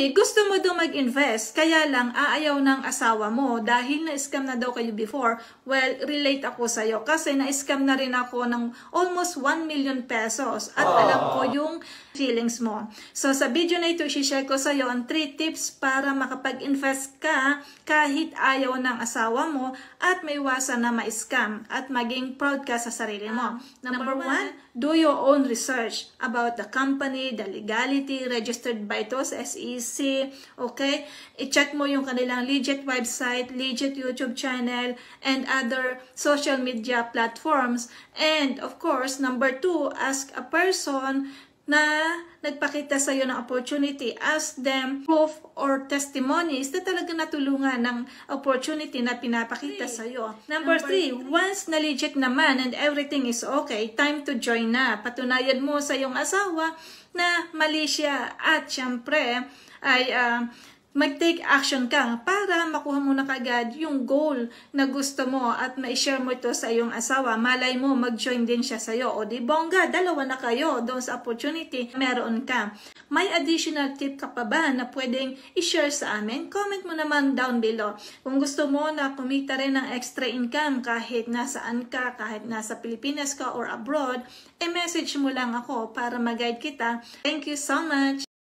3, gusto mo daw mag-invest, kaya lang aayaw ng asawa mo dahil na-scam na daw kayo before. Well, relate ako sa'yo kasi na-scam na rin ako ng almost 1 million pesos at alam ko yung feelings mo. So sa video na ito, i-share ko sa'yo ang 3 tips para makapag-invest ka kahit ayaw ng asawa mo at maiwasan na ma-scam at maging proud ka sa sarili mo. Number 1, do your own research about the company, the legality, registered by ito sa SEC, okay? I-check mo yung kanilang legit website, legit YouTube channel, and other social media platforms. And of course, number 2, ask a person na nagpakita sa iyo ng opportunity. Ask them proof or testimonies na talaga natulungan ng opportunity na pinapakita sa iyo. Number 3, once na legit naman and everything is okay, time to join na. Patunayan mo sa iyong asawa na mali siya at syempre ay mag-take action ka para makuha mo na kagad yung goal na gusto mo at ma-share mo ito sa iyong asawa. Malay mo, mag-join din siya sa iyo. O di bongga, dalawa na kayo doon sa opportunity, meron ka. May additional tip ka pa ba na pwedeng i-share sa amin? Comment mo naman down below. Kung gusto mo na kumita rin ng extra income kahit nasaan ka, kahit nasa Pilipinas ka or abroad, message mo lang ako para mag-guide kita. Thank you so much!